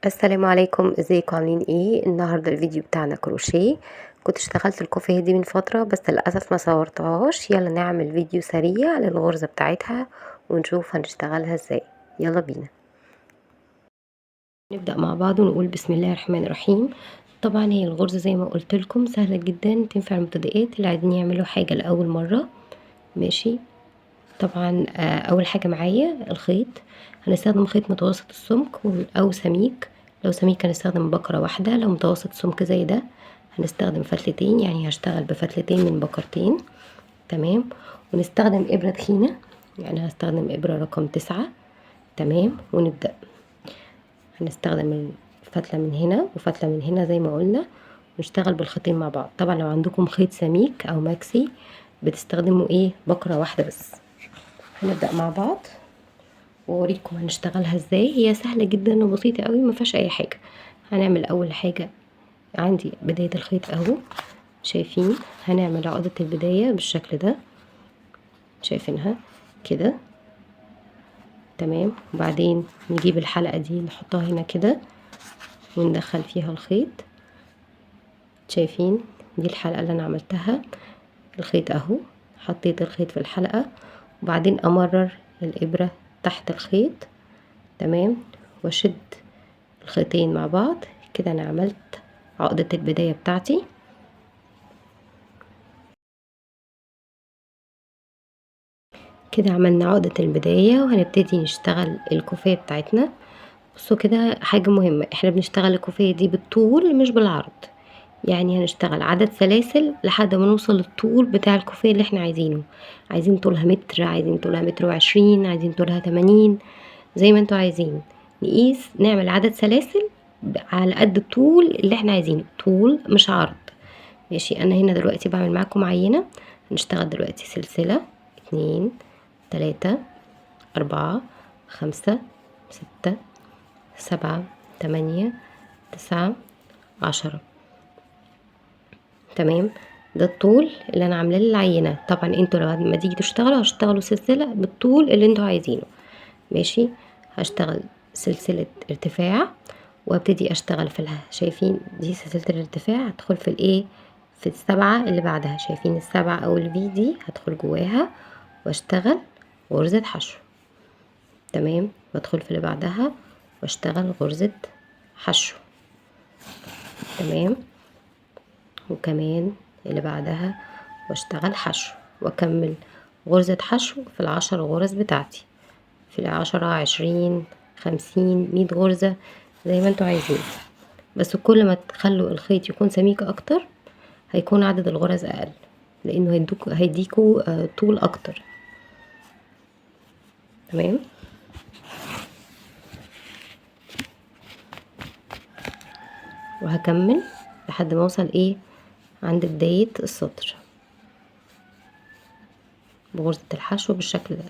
السلام عليكم، ازيكم عاملين ايه؟ النهارده الفيديو بتاعنا كروشيه. كنت اشتغلت الكوفيه دي من فتره بس للاسف ما صورتهاش. يلا نعمل فيديو سريع للغرزه بتاعتها ونشوف هنشتغلها ازاي. يلا بينا نبدا مع بعض ونقول بسم الله الرحمن الرحيم. طبعا هي الغرزه زي ما قلت لكم سهله جدا، تنفع المبتدئات اللي عايزين يعملوا حاجه لاول مره. ماشي. طبعا اول حاجه معايا الخيط. هنستخدم خيط متوسط السمك او سميك. لو سميك هنستخدم بكرة واحدة، لو متوسط سمك زي ده هنستخدم فتلتين، يعني هشتغل بفتلتين من بكرتين. تمام. ونستخدم ابرة تخينة، يعني هستخدم ابرة رقم 9. تمام. ونبدأ هنستخدم فتلة من هنا وفتلة من هنا زي ما قلنا، ونشتغل بالخيطين مع بعض. طبعا لو عندكم خيط سميك او ماكسي بتستخدموا ايه بكرة واحدة بس. هنبدأ مع بعض واوريكم هنشتغلها ازاي. هي سهله جدا وبسيطه قوي، ما فيهاش اي حاجه. هنعمل اول حاجه عندي بدايه الخيط اهو، شايفين؟ هنعمل عقده البدايه بالشكل ده، شايفينها كده؟ تمام. وبعدين نجيب الحلقه دي نحطها هنا كده وندخل فيها الخيط، شايفين؟ دي الحلقه اللي انا عملتها. الخيط اهو، حطيت الخيط في الحلقه وبعدين امرر الابره تحت الخيط. تمام. واشد الخيطين مع بعض كده. انا عملت عقدة البداية بتاعتي. كده عملنا عقدة البداية وهنبتدي نشتغل الكوفية بتاعتنا. بصوا كده حاجة مهمة، احنا بنشتغل الكوفية دي بالطول مش بالعرض. يعني هنشتغل عدد سلاسل لحد ما نوصل للطول بتاع الكوفية اللي احنا عايزينه. عايزين طولها متر، عايزين طولها متر وعشرين، عايزين طولها 80، زي ما انتوا عايزين. نقيس نعمل عدد سلاسل على قد الطول اللي احنا عايزينه، طول مش عرض. ماشي. انا هنا دلوقتي بعمل معاكم عينة. هنشتغل دلوقتي سلسلة، 2 3 4 5 6 7 8 9 10. تمام. ده الطول اللي انا عاملاه للعينة. طبعا انتوا لما تيجي تشتغلوا هتشتغلوا سلسلة بالطول اللي انتوا عايزينه. ماشي. هشتغل سلسلة ارتفاع وابتدي اشتغل في شايفين دي سلسلة الارتفاع، هدخل في الايه، في السبعة اللي بعدها. شايفين السبعة او الفي دي؟ هدخل جواها واشتغل غرزة حشو. تمام. بدخل في اللي بعدها واشتغل غرزة حشو. تمام. وكمان اللي بعدها واشتغل حشو واكمل غرزة حشو في ال10 غرز بتاعتي، في 10 20 50 100 غرزة زي ما انتوا عايزين. بس كل ما تخلوا الخيط يكون سميك اكتر هيكون عدد الغرز اقل، لانه هيديكوا طول اكتر. تمام. وهكمل لحد ما اوصل ايه عند بداية السطر بغرزة الحشو بالشكل ده.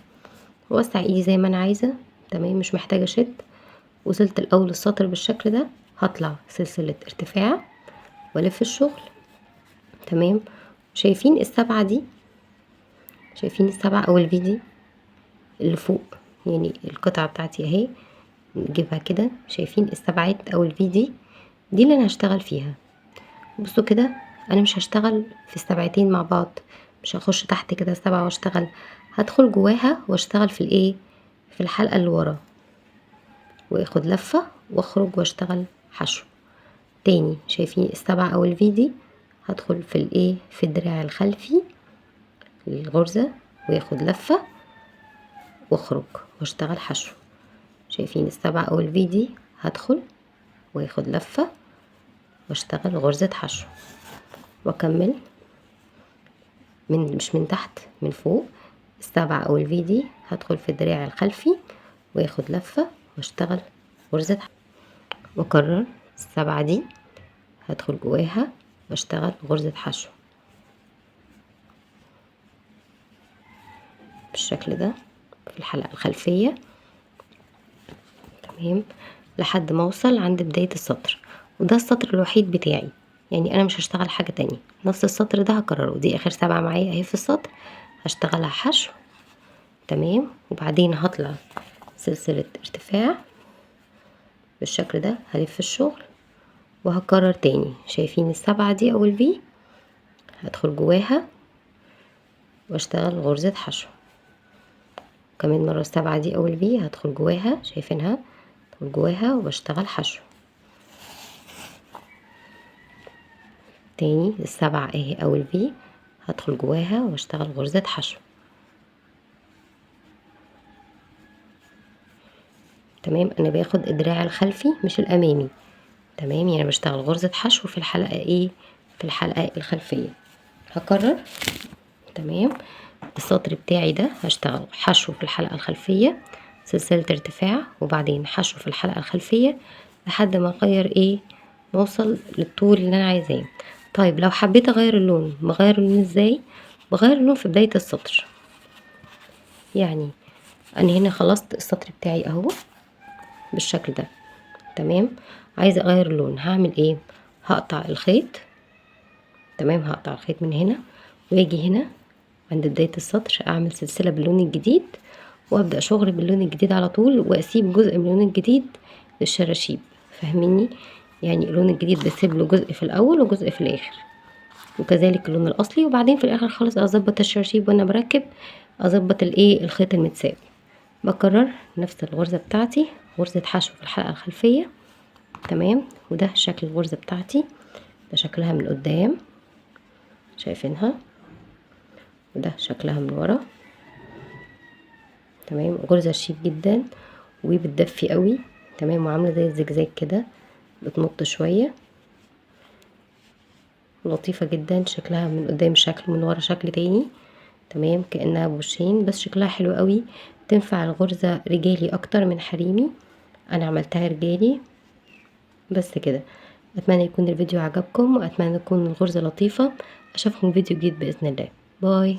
وسع ايدي زي ما انا عايزة. تمام. مش محتاجة اشد. وصلت الاول السطر بالشكل ده، هطلع سلسلة ارتفاع والف الشغل. تمام. شايفين السبعة دي؟ شايفين السبعة او الفي دي اللي فوق؟ يعني القطعة بتاعتي اهي، نجيبها كده. شايفين السبعات او الفي دي اللي انا هشتغل فيها. بصوا كده، انا مش هشتغل في السبعتين مع بعض، مش هخش تحت كده السبعة واشتغل، هدخل جواها واشتغل في الايه، في الحلقة اللي ورا، واخد لفة واخرج واشتغل حشو تاني. شايفين السبعة او الفي دي؟ هدخل في الايه، في الدراع الخلفي للغرزة وياخد لفة واخرج واشتغل حشو. شايفين السبعة او الفي دي؟ هدخل وياخد لفة واشتغل غرزة حشو واكمل مش من تحت، من فوق. السبعة او الفي دي هدخل في الدراع الخلفي وياخد لفة واشتغل غرزة حشو، واكرر السبعة دي هدخل جواها واشتغل غرزة حشو بالشكل ده في الحلقة الخلفية. تمام. لحد ما اوصل عند بداية السطر، وده السطر الوحيد بتاعي، يعني انا مش هشتغل حاجة تانية. نفس السطر ده هكرره، دي اخر سبعة معايا اهي في السطر، هشتغلها حشو. تمام. وبعدين هطلع سلسلة ارتفاع بالشكل ده. هلف الشغل وهكرر تاني. شايفين السبعة دي او الفي، هدخل جواها واشتغل غرزة حشو. كمان مرة السبعة دي او الفي هدخل جواها، شايفينها، هدخل جواها وبشتغل حشو تاني. السبعة اهي او الفي هدخل جواها واشتغل غرزة حشو. تمام. انا باخد الدراع الخلفي مش الامامي. تمام، يعني بشتغل غرزة حشو في الحلقة ايه، في الحلقة الخلفية. هكرر. تمام. السطر بتاعي ده هشتغل حشو في الحلقة الخلفية، سلسلة ارتفاع، وبعدين حشو في الحلقة الخلفية لحد ما اغير ايه، نوصل للطول اللي انا عايزاه. طيب لو حبيت اغير اللون، بغير اللون ازاي؟ بغير اللون في بداية السطر. يعني انا هنا خلصت السطر بتاعي اهو بالشكل ده. تمام. عايزة اغير اللون، هعمل ايه؟ هقطع الخيط. تمام، هقطع الخيط من هنا واجي هنا عند بداية السطر اعمل سلسلة باللون الجديد وابدأ شغل باللون الجديد على طول، واسيب جزء من اللون الجديد للشراشيب. فاهميني؟ يعني اللون الجديد بسيب له جزء في الاول وجزء في الاخر، وكذلك اللون الاصلي. وبعدين في الاخر خالص اظبط الشراشيب وانا بركب، اظبط الايه، الخيط المتساوي. بكرر نفس الغرزة بتاعتي، غرزة حشو في الحلقة الخلفية. تمام. وده شكل الغرزة بتاعتي، ده شكلها من قدام، شايفينها، وده شكلها من ورا. تمام. غرزة شيك جدا وبتدفي قوي. تمام. وعامله زي الزجزاج كده، بتمط شويه، لطيفه جدا. شكلها من قدام شكل، من ورا شكل تاني. تمام، كأنها بوشين، بس شكلها حلو قوي. تنفع الغرزة رجالي اكتر من حريمي. انا عملتها رجالي بس كده. اتمنى يكون الفيديو عجبكم، واتمنى تكون الغرزة لطيفة. اشوفكم فيديو جديد باذن الله. باي.